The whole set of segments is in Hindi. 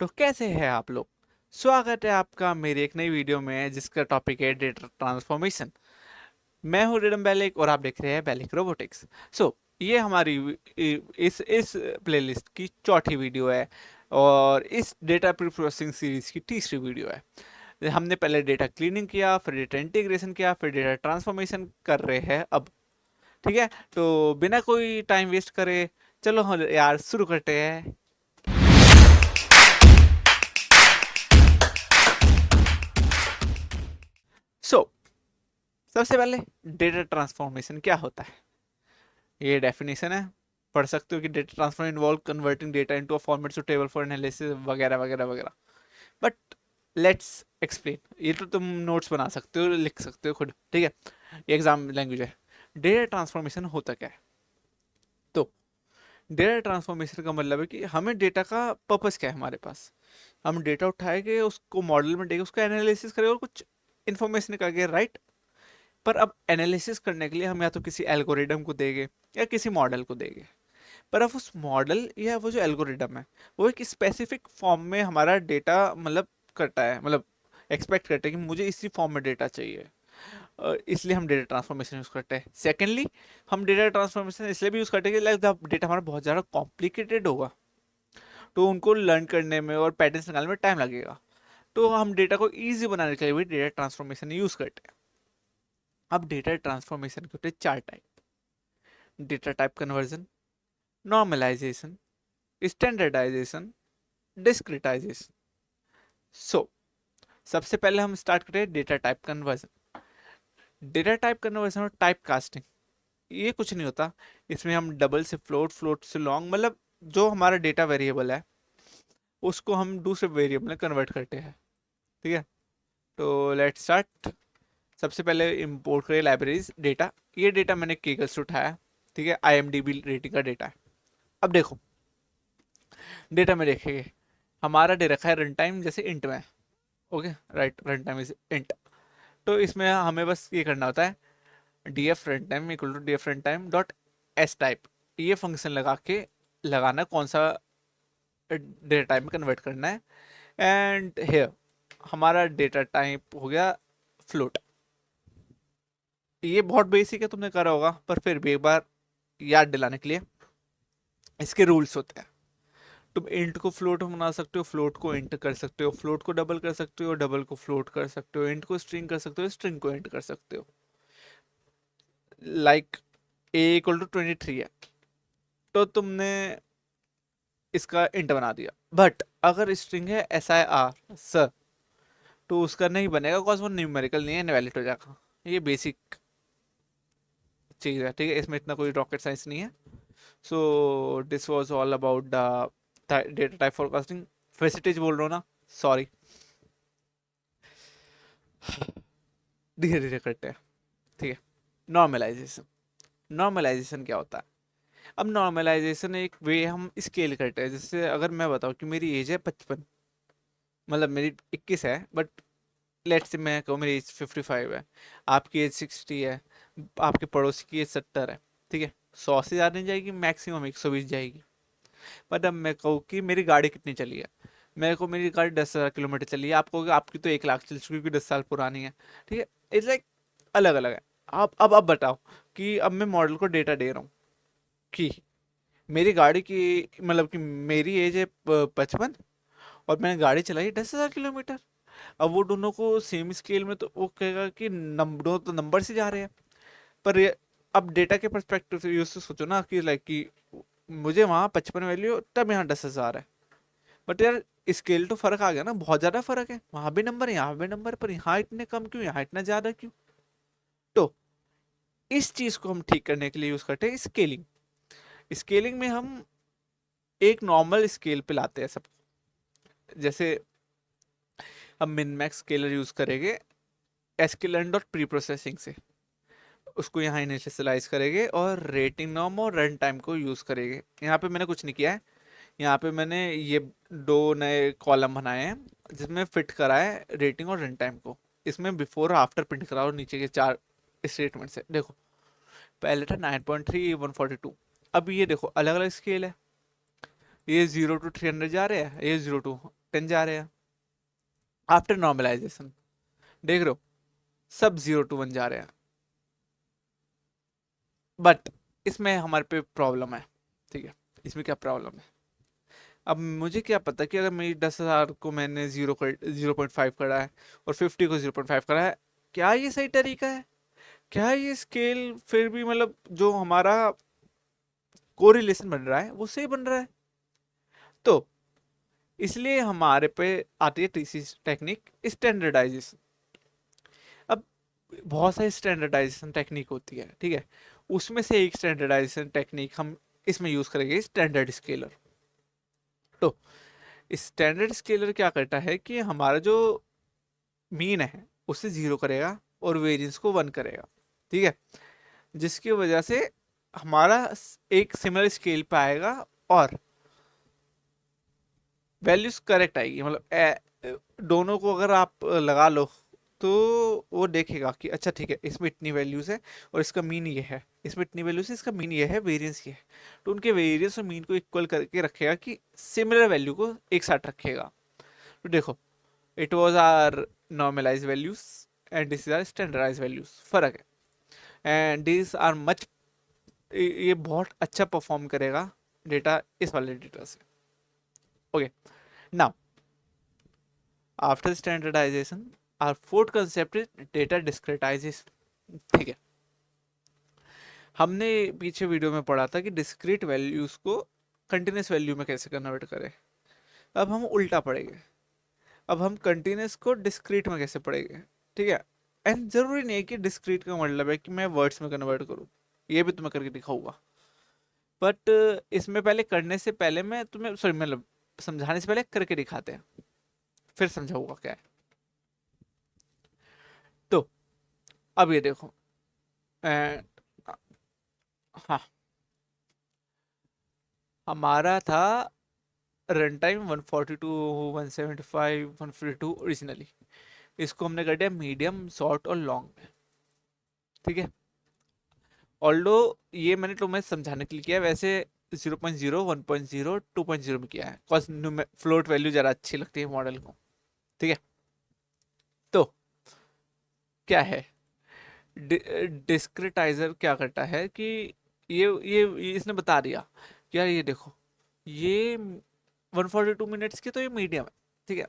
तो कैसे हैं आप लोग। स्वागत है आपका मेरी एक नई वीडियो में जिसका टॉपिक है डेटा ट्रांसफॉर्मेशन। मैं हूँ रिडम बैलिक और आप देख रहे हैं बैलिक रोबोटिक्स। ये हमारी इस प्लेलिस्ट की चौथी वीडियो है और इस डेटा प्री प्रोसेसिंग सीरीज की तीसरी वीडियो है। हमने पहले डेटा क्लीनिंग किया, फिर डेटा इंटीग्रेशन किया, फिर डेटा ट्रांसफॉर्मेशन कर रहे हैं अब। ठीक है, तो बिना कोई टाइम वेस्ट करे चलो हम यार शुरू करते हैं। सो सबसे पहले डेटा ट्रांसफॉर्मेशन क्या होता है, ये डेफिनेशन है, पढ़ सकते हो कि data transfer involve converting data into a format suitable for analysis वगैरह वगैरह वगैरह। But let's explain. ये तो तुम नोट्स बना सकते हो, लिख सकते हो खुद, ठीक है, ये एग्जाम लैंग्वेज है। डेटा ट्रांसफॉर्मेशन होता क्या है? तो डेटा ट्रांसफॉर्मेशन का मतलब है कि हमें डेटा का पर्पस क्या है, हमारे पास हम डेटा उठाएंगे, उसको मॉडल में देंगे, उसका एनालिसिस करेंगे और कुछ इन्फॉर्मेशन निकालेंगे, राइट। पर अब एनालिसिस करने के लिए हम या तो किसी एल्गोरिदम को देंगे या किसी मॉडल को देंगे। पर अब उस मॉडल या वो जो एल्गोरिदम है वो एक स्पेसिफिक फॉर्म में हमारा डेटा मतलब करता है, मतलब एक्सपेक्ट करते हैं कि मुझे इसी फॉर्म में डेटा चाहिए। इसलिए हम डेटा ट्रांसफॉर्मेशन यूज़ करते हैं। सेकेंडली, हम डेटा ट्रांसफॉर्मेशन इसलिए भी यूज़ करते हैं कि लाइक जब डेटा हमारा बहुत ज़्यादा कॉम्प्लिकेटेड होगा तो उनको लर्न करने में और पैटर्न्स निकालने में टाइम लगेगा, तो हम डेटा को ईजी बनाने के लिए भी डेटा ट्रांसफॉर्मेशन यूज़ करते हैं। अब डेटा ट्रांसफॉर्मेशन के होते हैं चार type: data type conversion, normalization, standardization, discretization. So सबसे पहले हम स्टार्ट करें data type conversion. Data type conversion और टाइप कास्टिंग, ये कुछ नहीं होता। इसमें हम डबल से फ्लोट, फ्लोट से लॉन्ग, मतलब जो हमारा डेटा वेरिएबल है उसको हम दूसरे वेरिएबल में कन्वर्ट करते हैं। ठीक है, तो लेट्स स्टार्ट। सबसे पहले इंपोर्ट करें लाइब्रेरीज डेटा। ये डेटा मैंने केगल से उठाया, ठीक है, IMDb रेटिंग का डेटा है। अब देखो, डेटा में देखेंगे हमारा दे रखा है रन टाइम जैसे इंट में। Okay right, run time is int. तो इसमें हमें बस ये करना होता है df run time equal to df run time dot S type, ये फंक्शन लगा के लगाना कौन सा डेटा टाइप में कन्वर्ट करना है। एंड हेयर हमारा डेटा टाइप हो गया फ्लोट। ये बहुत बेसिक है, तुमने करा होगा, पर फिर भी एक बार याद दिलाने के लिए इसके रूल्स होते हैं। तुम इंट को फ्लोट बना सकते हो, फ्लोट को इंट कर सकते हो, फ्लोट को डबल कर सकते हो, डबल को फ्लोट कर सकते हो, इंट को स्ट्रिंग कर सकते हो, स्ट्रिंग को इंट कर सकते हो। लाइक ए इक्वल टू 23 है तो तुमने इसका इंट बना दिया। बट अगर स्ट्रिंग है SIR सर, तो उसका नहीं बनेगा, बिकॉज वो न्यूमेरिकल नहीं है, इनवैलिड हो जाएगा। ये बेसिक चीज़ है, ठीक है, इसमें इतना कोई रॉकेट साइंस नहीं है। So this was all about the data type forecasting. फेसिटेज बोल रहा हूँ ना, सॉरी। धीरे धीरे करते हैं, ठीक है। नॉर्मलाइजेशन, नॉर्मलाइजेशन क्या होता है? अब नॉर्मलाइजेशन एक वे हम स्केल करते हैं। जैसे अगर मैं बताऊँ कि मेरी एज है 55, मतलब मेरी 21 है, बट लेट्स से मैं कहूँ मेरी एज 55 है, आपकी एज 60 है, आपके पड़ोसी की एज 70 है, ठीक है। 100 से ज़्यादा नहीं जाएगी, मैक्सिमम 120 जाएगी। बट अब मैं कहूँ कि मेरी गाड़ी कितनी चली है, मेरे को मेरी गाड़ी 10,000 किलोमीटर चली है, आपको आपकी तो 1 लाख चल चुकी, क्योंकि 10 साल पुरानी है, ठीक है। इट्स लाइक अलग अलग है। आप अब बताओ कि अब मैं मॉडल को डेटा दे रहा हूँ कि मेरी गाड़ी की मतलब कि मेरी एज है 55 और मैंने गाड़ी चलाई 10,000 किलोमीटर। अब वो दोनों को सेम स्केल में तो वो कहेगा कि नंबरों तो नंबर से जा रहे हैं। पर ये अब डेटा के परस्पेक्टिव से यूज से सोचो ना कि लाइक कि मुझे वहाँ 55 वैल्यू तब यहाँ 10,000 है। बट यार स्केल तो फर्क आ गया ना, बहुत ज्यादा फर्क है, वहां भी नंबर यहाँ भी नंबर, पर यहाँ इतने कम क्यों, यहाँ इतना ज्यादा क्यों? तो इस चीज को हम ठीक करने के लिए यूज करते हैं स्केलिंग। स्केलिंग में हम एक नॉर्मल स्केल पे लाते हैं सब। जैसे हम मिन मैक्स स्केलर यूज करेंगे एस्केलेंट डॉट प्री प्रोसेसिंग से, उसको यहाँ इनिशियलाइज करेंगे और रेटिंग नॉर्म और रन टाइम को यूज करेंगे। यहाँ पे मैंने कुछ नहीं किया है, यहाँ पे मैंने ये दो नए कॉलम बनाए हैं जिसमें फिट करा है रेटिंग और रन टाइम को। इसमें बिफोर और आफ्टर प्रिंट करा और नीचे के 4 स्टेटमेंट है। देखो पहले था 9.3 142, अब ये देखो अलग अलग स्केल है। ये 0 to 300 जा रहे हैं, ये 0 to 10 जा रहे हैं। आफ्टर नॉर्मलाइजेशन देख रहे हो सब 0 to 1 जा रहे हैं, बट इसमें हमारे पे प्रॉब्लम है। ठीक है, इसमें क्या प्रॉब्लम है? अब मुझे क्या पता कि अगर मेरी 10,000 को मैंने 0.5 करा है और 50 को 0.5 करा है, क्या ये सही तरीका है? क्या ये स्केल फिर भी मतलब जो हमारा कोरिलेशन बन रहा है वो सही बन रहा है? तो इसलिए हमारे पे आती है तीसरी टेक्निक, स्टैंडर्डाइजेशन। अब बहुत सारी स्टैंडर्डाइजेशन टेक्निक होती है, ठीक है, उसमें से एक स्टैंडर्डाइजेशन टेक्निक हम इसमें यूज करेंगे, स्टैंडर्ड स्केलर। तो स्टैंडर्ड स्केलर क्या करता है कि हमारा जो मीन है उसे 0 करेगा और वेरिएंस को 1 करेगा, ठीक है, जिसकी वजह से हमारा एक सिमिलर स्केल पे आएगा और वैल्यूज करेक्ट आएगी। मतलब दोनों को अगर आप लगा लो तो वो देखेगा कि अच्छा ठीक है, इसमें इतनी वैल्यूज है और इसका मीन ये है, इसमें इतनी वैल्यूज है, इसका मीन ये है, वेरिएंस ये है, तो उनके वेरिएंस और मीन को इक्वल करके रखेगा कि सिमिलर वैल्यू को एक साथ रखेगा। तो देखो, it was are normalise values and this is are standardise values, फर्क है। एंड दिस आर मच, ये बहुत अच्छा परफॉर्म करेगा डेटा इस वाले डेटा से। Okay, now after standardization our fourth concept is data discretization. ठीक है, हमने पीछे वीडियो में पढ़ा था कि डिस्क्रीट वैल्यूज को कंटिन्यूस वैल्यू में कैसे कन्वर्ट करें। अब हम उल्टा पढ़ेंगे, अब हम कंटिन्यूस को डिस्क्रीट में कैसे पढ़ेंगे, ठीक है। एंड जरूरी नहीं है कि डिस्क्रीट का मतलब है कि मैं वर्ड्स में कन्वर्ट करूँ, ये भी तुम्हें करके दिखाऊंगा, बट इसमें पहले करने से पहले मैं तुम्हें सॉरी मतलब समझाने से पहले करके दिखाते हैं, फिर समझाऊंगा क्या है। तो अब ये देखो, एंड हाँ, हमारा था रन टाइम 142, 175, 152 ओरिजिनली, इसको हमने कर दिया मीडियम, शॉर्ट और लॉन्ग में, ठीक है। ऑल्दो ये मैंने तुम्हें समझाने के लिए किया है, वैसे 0.0, 1.0, 2.0 में किया है, कॉज फ्लोट वैल्यू ज़रा अच्छी लगती है मॉडल को, ठीक है। तो क्या है, डिस्क्रिटाइजर क्या करता है कि ये इसने बता दिया कि यार ये देखो, ये 142 मिनट्स की तो ये मीडियम है, ठीक है।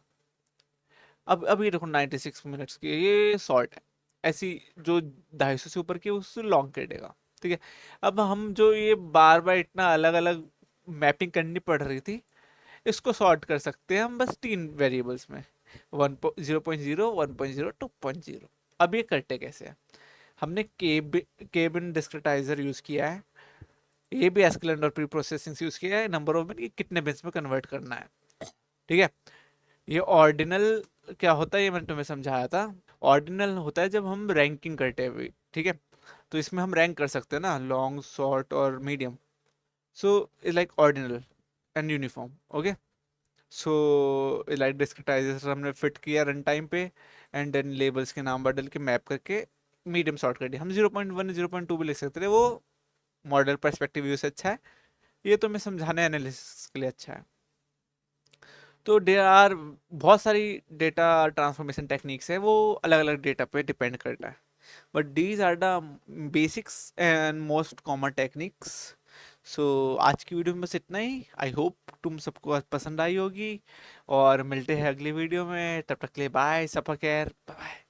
अब ये देखो 96 मिनट्स की ये शॉर्ट है, ऐसी जो 250 से ऊपर की उससे लॉन्ग कर देगा, ठीक है। अब हम जो ये बार बार इतना अलग अलग मैपिंग करनी पड़ रही थी, इसको सॉर्ट कर सकते हैं हम बस 3 वेरिएबल्स में, 0.0, 1.0, 2.0। अब ये करते कैसे हैं, हमने केबिन डिस्क्रिटाइजर यूज किया है, ये भी एसक्यूएल और प्री प्रोसेसिंग यूज किया है, नंबर ऑफ बिट कितने बिट्स में कन्वर्ट करना है, ठीक है। ये ऑर्डिनल क्या होता है ये मैंने तुम्हें समझाया था। ऑर्डिनल होता है जब हम रैंकिंग करते हैं, ठीक है, तो इसमें हम रैंक कर सकते हैं ना, लॉन्ग, शॉर्ट और medium, so is like ordinal and uniform, okay. So like discretizer हमने फिट किया रन टाइम पे, एंड देन लेबल्स के नाम बदल के मैप करके मीडियम सॉर्ट कर दिया। हम 0.1, 0.2 भी लिख सकते थे, वो मॉडल पर्सपेक्टिव व्यू से अच्छा है, ये तो मैं समझाने एनालिसिस के लिए अच्छा है। तो देर आर बहुत सारी डेटा ट्रांसफॉर्मेशन टेक्निक्स है, वो अलग अलग डेटा पे डिपेंड करता है, but these are the basics and most common techniques. So आज की वीडियो में बस इतना ही, आई होप तुम सबको आज पसंद आई होगी, और मिलते हैं अगली वीडियो में, तब तक के लिए बाय, सफा खैर, बाय।